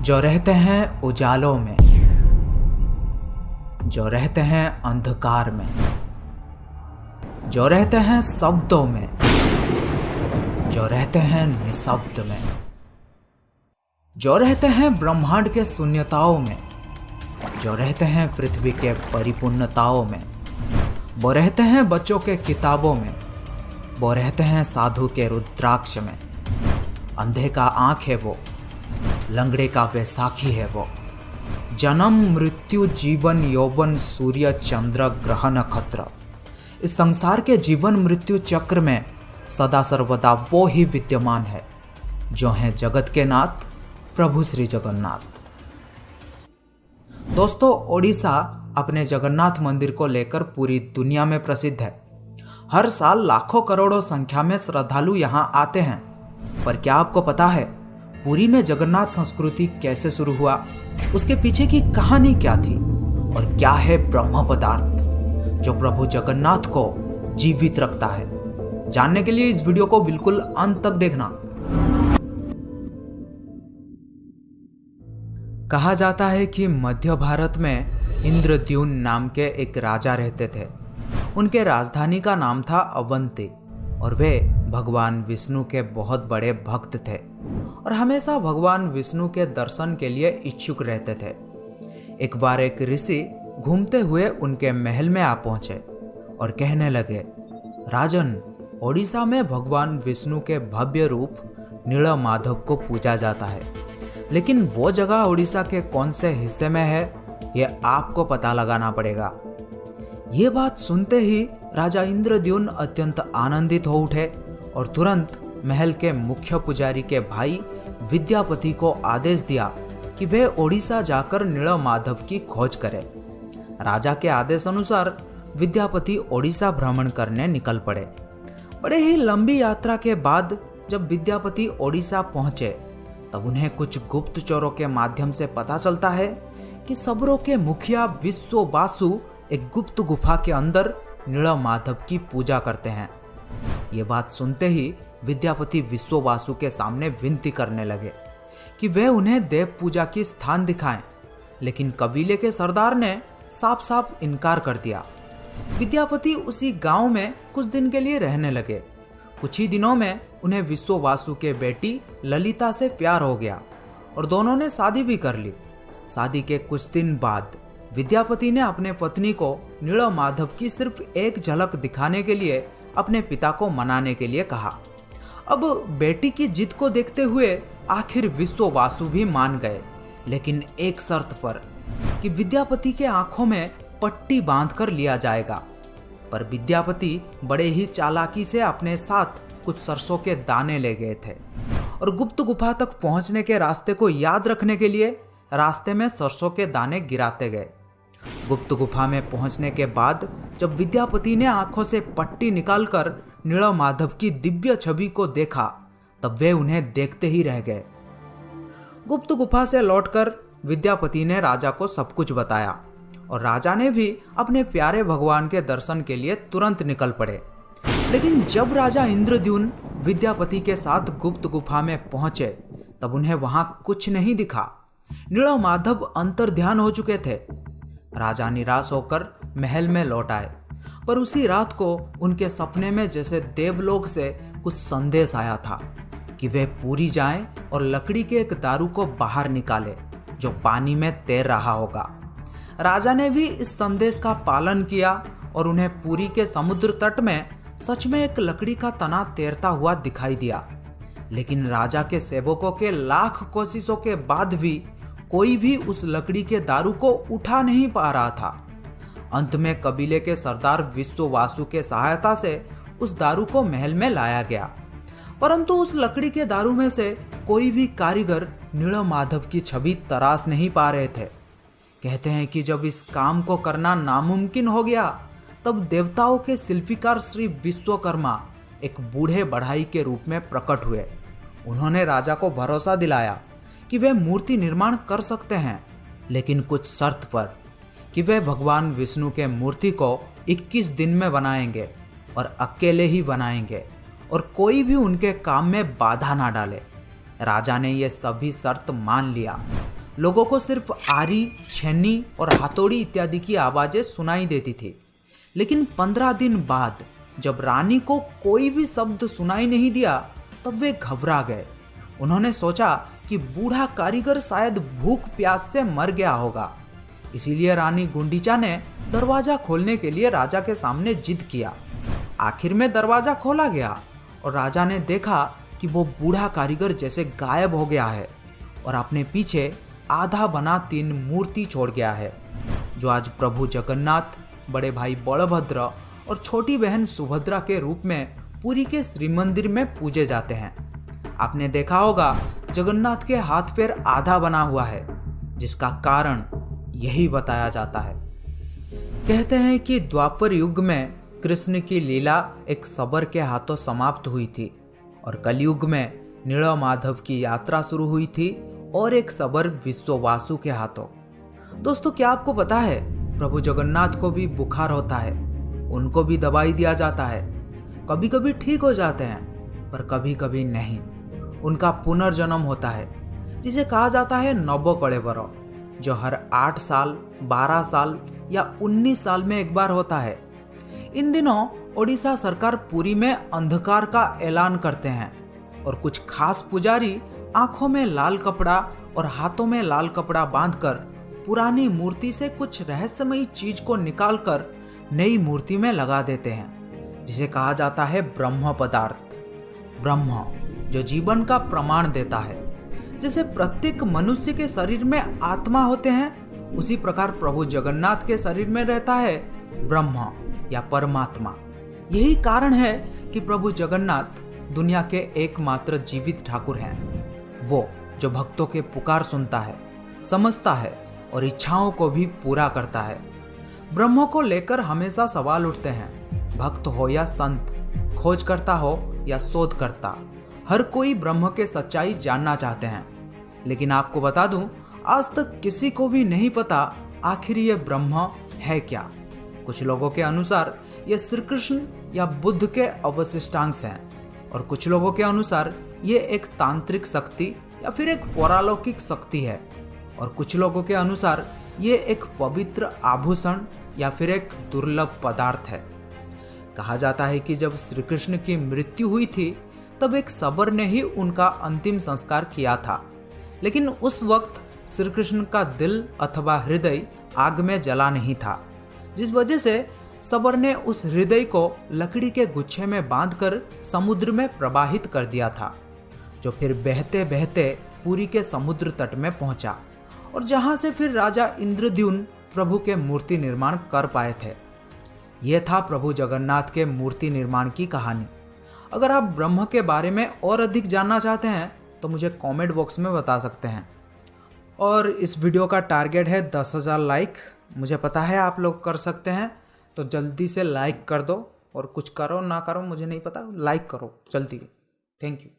जो रहते हैं उजालों में, जो रहते हैं अंधकार में, जो रहते हैं शब्दों में, जो रहते हैं निशब्द में, जो रहते हैं ब्रह्मांड के शून्यताओं में, जो रहते हैं पृथ्वी के परिपूर्णताओं में, वो रहते हैं बच्चों के किताबों में, वो रहते हैं साधु के रुद्राक्ष में। अंधे का आँख है वो, लंगड़े का वैसाखी है वो। जन्म मृत्यु जीवन यौवन सूर्य चंद्र ग्रह नक्षत्र, इस संसार के जीवन मृत्यु चक्र में सदा सर्वदा वो ही विद्यमान है जो हैं जगत के नाथ प्रभु श्री जगन्नाथ। दोस्तों, ओडिशा अपने जगन्नाथ मंदिर को लेकर पूरी दुनिया में प्रसिद्ध है। हर साल लाखों करोड़ों संख्या में श्रद्धालु यहाँ आते हैं। पर क्या आपको पता है पुरी में जगन्नाथ संस्कृति कैसे शुरू हुआ, उसके पीछे की कहानी क्या थी और क्या है ब्रह्म पदार्थ जो प्रभु जगन्नाथ को जीवित रखता है? जानने के लिए इस वीडियो को बिल्कुल अंत तक देखना। कहा जाता है कि मध्य भारत में इंद्रद्युम्न नाम के एक राजा रहते थे। उनके राजधानी का नाम था अवंती और वे भगवान विष्णु के बहुत बड़े भक्त थे और हमेशा भगवान विष्णु के दर्शन के लिए इच्छुक रहते थे। एक बार एक ऋषि घूमते हुए उनके महल में आ पहुंचे और कहने लगे, राजन, ओडिशा में भगवान विष्णु के भव्य रूप नीलमाधव को पूजा जाता है, लेकिन वो जगह ओडिशा के कौन से हिस्से में है ये आपको पता लगाना पड़ेगा। ये बात सुनते ही राजा इंद्रद्युम्न अत्यंत आनंदित हो उठे और तुरंत महल के मुख्य पुजारी के भाई विद्यापति को आदेश दिया कि वे ओडिशा जाकर नीलमाधव की खोज करें। राजा के आदेश अनुसार विद्यापति ओडिशा भ्रमण करने निकल पड़े। बड़े ही लंबी यात्रा के बाद जब विद्यापति ओडिशा पहुंचे तब उन्हें कुछ गुप्तचरों के माध्यम से पता चलता है कि सबरों के मुखिया विश्ववासु एक गुप्त गुफा के अंदर नीलमाधव की पूजा करते हैं। ये बात सुनते ही विद्यापति विश्ववासु के सामने विनती करने लगे कि वे उन्हें देव पूजा की स्थान दिखाएं, लेकिन कबीले के सरदार ने साफ साफ इनकार कर दिया। विद्यापति उसी गांव में कुछ दिन के लिए रहने लगे। कुछ ही दिनों में उन्हें विश्ववासु के बेटी ललिता से प्यार हो गया और दोनों ने शादी भी कर ली। शादी के कुछ दिन बाद विद्यापति ने अपने पत्नी को नीलमाधव की सिर्फ एक झलक दिखाने के लिए अपने पिता को मनाने के लिए कहा। अब बेटी की जिद को देखते हुए आखिर विश्ववासु भी मान गए, लेकिन एक शर्त पर कि विद्यापति के आंखों में पट्टी बांधकर लिया जाएगा। पर विद्यापति बड़े ही चालाकी से अपने साथ कुछ सरसों के दाने ले गए थे और गुप्त गुफा तक पहुंचने के रास्ते को याद रखने के लिए रास्ते में सरसों के दाने गिराते गए। गुप्त गुफा में पहुंचने के बाद जब विद्यापति ने आंखों से पट्टी निकालकर नीलमाधव की दिव्य छवि को देखा तब वे उन्हें देखते ही रह गए। गुप्त गुफा से लौटकर विद्यापति ने राजा को सब कुछ बताया और राजा ने भी अपने प्यारे भगवान के दर्शन के लिए तुरंत निकल पड़े। लेकिन जब राजा इंद्रद्युम्न विद्यापति के साथ गुप्त गुफा में पहुंचे तब उन्हें वहां कुछ नहीं दिखा। नीलमाधव अंतर्ध्यान हो चुके थे। राजा निराश होकर महल में लौट आए, पर उसी रात को उनके सपने में जैसे देवलोक से कुछ संदेश आया था कि वे पुरी जाएं और लकड़ी के एक दारू को बाहर निकाले जो पानी में तैर रहा होगा। राजा ने भी इस संदेश का पालन किया और उन्हें पुरी के समुद्र तट में सच में एक लकड़ी का तना तैरता हुआ दिखाई दिया। लेकिन राजा के सेवकों के लाख कोशिशों के बाद भी कोई भी उस लकड़ी के दारू को उठा नहीं पा रहा था। अंत में कबीले के सरदार विश्ववासु के सहायता से उस दारू को महल में लाया गया, परंतु उस लकड़ी के दारू में से कोई भी कारीगर नीलमाधव की छवि तराश नहीं पा रहे थे। कहते हैं कि जब इस काम को करना नामुमकिन हो गया तब देवताओं के शिल्पीकार श्री विश्वकर्मा एक बूढ़े बढ़ाई के रूप में प्रकट हुए। उन्होंने राजा को भरोसा दिलाया कि वे मूर्ति निर्माण कर सकते हैं, लेकिन कुछ शर्त पर कि वे भगवान विष्णु के मूर्ति को 21 दिन में बनाएंगे और अकेले ही बनाएंगे और कोई भी उनके काम में बाधा ना डाले। राजा ने ये सभी शर्त मान लिया। लोगों को सिर्फ आरी, छेनी और हथौड़ी इत्यादि की आवाजें सुनाई देती थी। लेकिन 15 दिन बाद जब रानी को कोई भी शब्द सुनाई नहीं दिया तब वे घबरा गए। उन्होंने सोचा कि बूढ़ा कारीगर शायद भूख प्यास से मर गया होगा। इसीलिए रानी गुंडीचा ने दरवाजा खोलने के लिए राजा के सामने जिद किया। आखिर में दरवाजा खोला गया और राजा ने देखा कि वो बूढ़ा कारीगर जैसे गायब हो गया है और अपने पीछे आधा बना 3 मूर्ति छोड़ गया है, जो आज प्रभु जगन्नाथ, बड़े भाई बलभद्र और छोटी बहन सुभद्रा के रूप में पुरी के श्री मंदिर में पूजे जाते हैं। आपने देखा होगा जगन्नाथ के हाथ पैर आधा बना हुआ है, जिसका कारण यही बताया जाता है। कहते हैं कि द्वापर युग में कृष्ण की लीला एक शबर के हाथों समाप्त हुई थी और कलयुग में नीलमाधव की यात्रा शुरू हुई थी और एक शबर विश्ववासु के हाथों। दोस्तों, क्या आपको पता है प्रभु जगन्नाथ को भी बुखार होता है, उनको भी दवाई दिया जाता है। कभी कभी ठीक हो जाते हैं पर कभी कभी नहीं। उनका पुनर्जन्म होता है जिसे कहा जाता है नवकलेवर, जो हर 8 साल, 12 साल या 19 साल में एक बार होता है। इन दिनों ओडिशा सरकार पुरी में अंधकार का ऐलान करते हैं और कुछ खास पुजारी आंखों में लाल कपड़ा और हाथों में लाल कपड़ा बांधकर पुरानी मूर्ति से कुछ रहस्यमयी चीज को निकालकर नई मूर्ति में लगा देते हैं, जिसे कहा जाता है ब्रह्म पदार्थ। ब्रह्म जो जीवन का प्रमाण देता है। जैसे प्रत्येक मनुष्य के शरीर में आत्मा होते हैं, उसी प्रकार प्रभु जगन्नाथ के शरीर में रहता है ब्रह्म या परमात्मा। यही कारण है कि प्रभु जगन्नाथ दुनिया के एकमात्र जीवित ठाकुर हैं। वो जो भक्तों के पुकार सुनता है, समझता है और इच्छाओं को भी पूरा करता है। ब्रह्म को लेकर हमेशा सवाल उठते हैं। भक्त हो या संत, खोज करता हो या शोध करता, हर कोई ब्रह्म के सच्चाई जानना चाहते हैं। लेकिन आपको बता दूं, आज तक किसी को भी नहीं पता आखिर ये ब्रह्म है क्या। कुछ लोगों के अनुसार ये श्री कृष्ण या बुद्ध के अवशिष्टांश हैं और कुछ लोगों के अनुसार ये एक तांत्रिक शक्ति या फिर एक पौरालौकिक शक्ति है और कुछ लोगों के अनुसार ये एक पवित्र आभूषण या फिर एक दुर्लभ पदार्थ है। कहा जाता है कि जब श्री कृष्ण की मृत्यु हुई थी तब एक शबर ने ही उनका अंतिम संस्कार किया था। लेकिन उस वक्त श्री कृष्ण का दिल अथवा हृदय आग में जला नहीं था, जिस वजह से शबर ने उस हृदय को लकड़ी के गुच्छे में बांधकर समुद्र में प्रवाहित कर दिया था, जो फिर बहते बहते पुरी के समुद्र तट में पहुंचा और जहां से फिर राजा इंद्रद्युम्न प्रभु के मूर्ति निर्माण कर पाए थे। यह था प्रभु जगन्नाथ के मूर्ति निर्माण की कहानी। अगर आप ब्रह्म के बारे में और अधिक जानना चाहते हैं तो मुझे कमेंट बॉक्स में बता सकते हैं। और इस वीडियो का टारगेट है 10,000 लाइक। मुझे पता है आप लोग कर सकते हैं, तो जल्दी से लाइक कर दो और कुछ करो ना करो मुझे नहीं पता, लाइक करो जल्दी। Thank you.